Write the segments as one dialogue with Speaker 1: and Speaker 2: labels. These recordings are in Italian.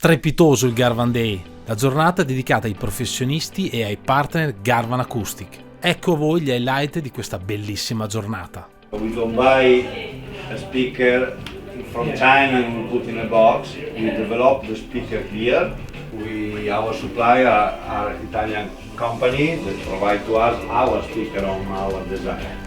Speaker 1: Strepitoso il Garvan Day, la giornata dedicata ai professionisti e ai partner Garvan Acoustic. Ecco a voi gli highlight di questa bellissima giornata.
Speaker 2: We don't buy a speaker from China and we put in a box. We develop the speaker here. Our supplier are Italian company that provide to us our speaker on our design.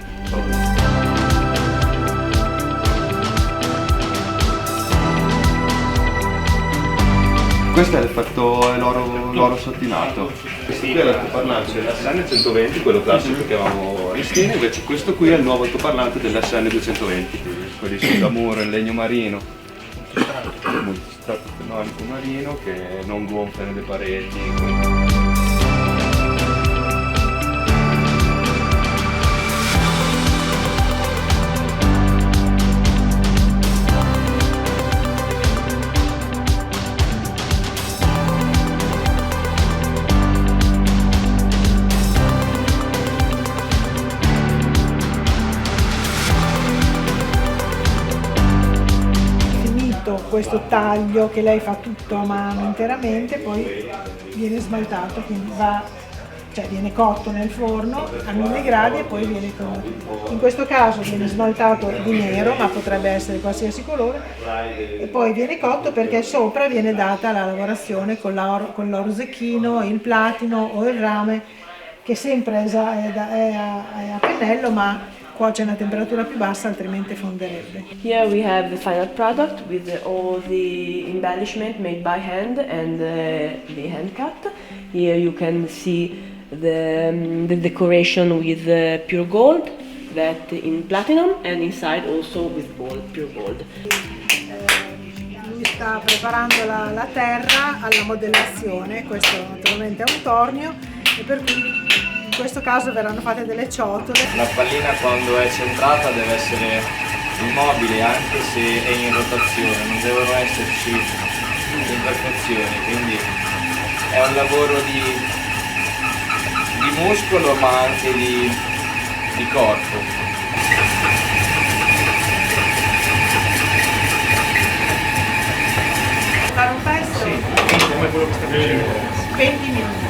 Speaker 3: Questo è l'effetto l'oro sottinato. Questo qui è l'altoparlante dell'SN 120, quello classico che avevamo a Ristina, invece questo qui è il nuovo altoparlante dell'SN 220, quelli su da muro in legno marino, multistrato fenolico marino che non gonfiano le pareti.
Speaker 4: Questo taglio che lei fa tutto a mano interamente, poi viene smaltato, quindi viene cotto nel forno a 1000 gradi e poi viene in questo caso viene smaltato di nero, ma potrebbe essere qualsiasi colore, e poi viene cotto perché sopra viene data la lavorazione con l'oro zecchino, il platino o il rame, che sempre è a pennello, ma cuoce a una temperatura più bassa, altrimenti fonderebbe.
Speaker 5: Here we have the final product with all the embellishment made by hand and the hand cut. Here you can see the decoration with pure gold, that in platinum, and inside also with gold, pure gold.
Speaker 4: Lui sta preparando la terra alla modellazione, questo naturalmente è un tornio, e per cui in questo caso verranno fatte delle ciotole.
Speaker 6: La pallina quando è centrata deve essere immobile anche se è in rotazione, non devono esserci imperfezioni, quindi è un lavoro di muscolo ma anche di corpo.
Speaker 4: Fare un pezzo?
Speaker 6: Sì, come quello che sta facendo.
Speaker 4: 20 minuti.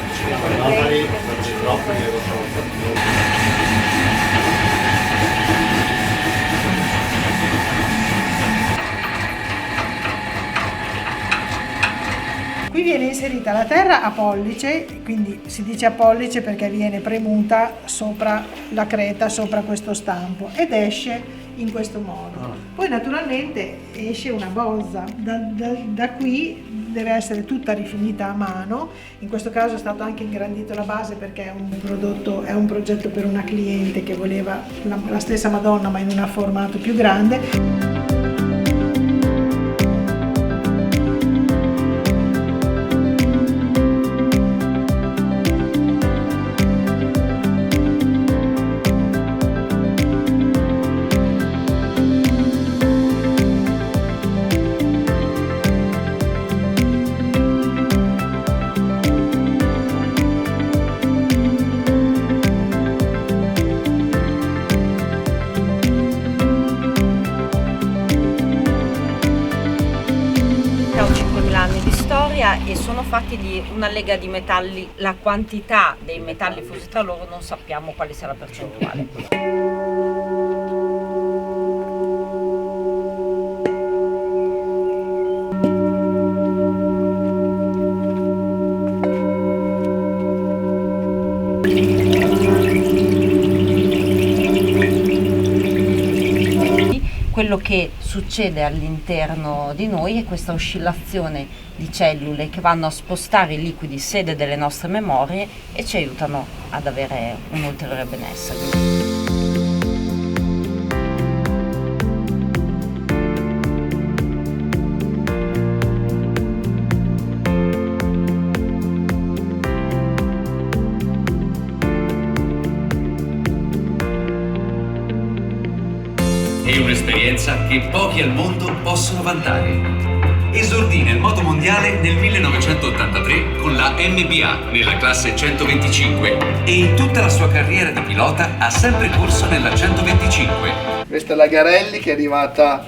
Speaker 4: Qui viene inserita la terra a pollice, quindi si dice a pollice perché viene premuta sopra la creta, sopra questo stampo, ed esce in questo modo. Poi naturalmente esce una bozza, da qui deve essere tutta rifinita a mano. In questo caso è stato anche ingrandito la base perché è un progetto per una cliente che voleva la stessa Madonna ma in un formato più grande.
Speaker 7: E sono fatti di una lega di metalli, la quantità dei metalli fusi tra loro non sappiamo quale sia la percentuale. Quello che succede all'interno di noi è questa oscillazione di cellule che vanno a spostare i liquidi sede delle nostre memorie e ci aiutano ad avere un ulteriore benessere.
Speaker 8: È un'esperienza che pochi al mondo possono vantare. Esordì nel moto mondiale nel 1983 con la MBA nella classe 125 e in tutta la sua carriera di pilota ha sempre corso nella 125.
Speaker 9: Questa è la Garelli che è arrivata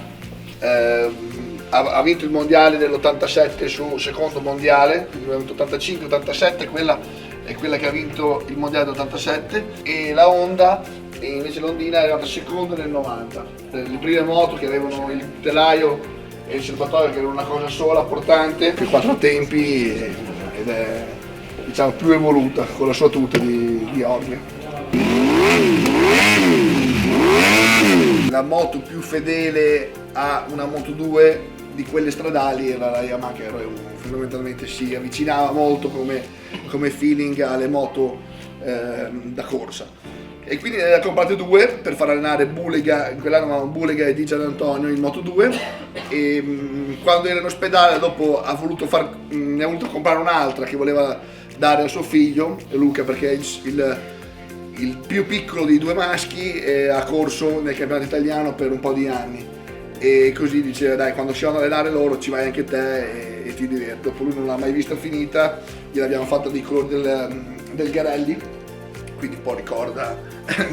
Speaker 9: ha vinto il mondiale nell'87 su secondo mondiale, quindi 85-87, quella è quella che ha vinto il mondiale dell'87, e la Honda, e invece l'Hondina è arrivata seconda nel 90. Le prime moto che avevano il telaio e il serbatoio che era una cosa sola, portante, per 4 tempi, ed è, diciamo, più evoluta con la sua tuta di Orbia. La moto più fedele a una Moto 2 di quelle stradali era la Yamaha R1, fondamentalmente si avvicinava molto come feeling alle moto da corsa, e quindi ne ha comprate 2 per far allenare Bulega, in quell'anno avevamo Bulega e Di Gianantonio in Moto 2, e quando era in ospedale dopo ne ha voluto comprare un'altra che voleva dare a suo figlio Luca, perché il più piccolo dei 2 maschi ha corso nel campionato italiano per un po' di anni, e così diceva: dai, quando si vanno ad allenare loro ci vai anche te e ti diverti. Dopo lui non l'ha mai vista finita, gliel'abbiamo fatta dei colori del Garelli, quindi un po' ricorda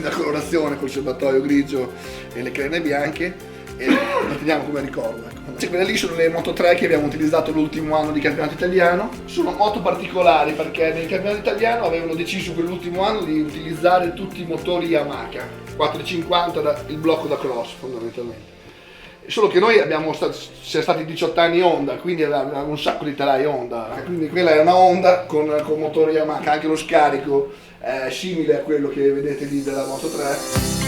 Speaker 9: la colorazione col serbatoio grigio e le crene bianche, e la teniamo come ricordo. Quelle lì sono le Moto 3 che abbiamo utilizzato l'ultimo anno di campionato italiano. Sono moto particolari perché nel campionato italiano avevano deciso quell'ultimo anno di utilizzare tutti i motori Yamaha 450, il blocco da cross fondamentalmente. Solo che noi siamo stati 18 anni Honda, quindi avevamo un sacco di telai Honda, quindi quella è una Honda con motore Yamaha, anche lo scarico è simile a quello che vedete lì della Moto 3.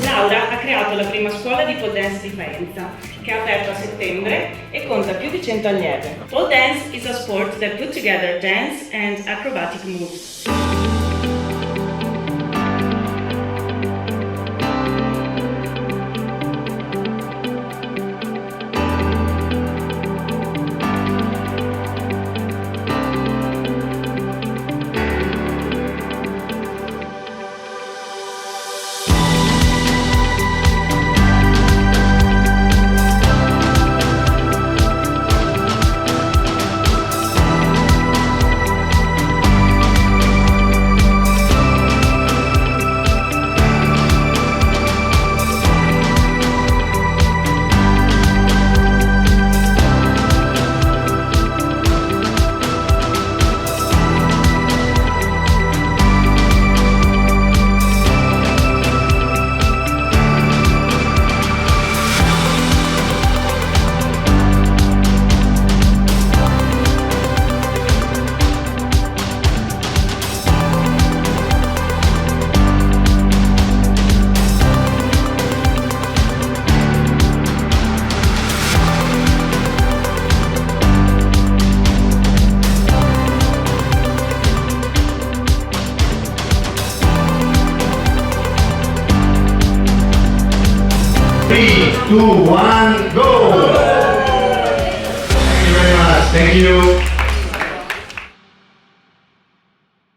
Speaker 10: Laura ha creato la prima scuola di pole dance di Faenza, che ha aperto a settembre e conta più di 100 allieve. Pole dance is a sport that puts together dance and acrobatic moves.
Speaker 2: Three, two, one, go! Thank you very much. Thank you.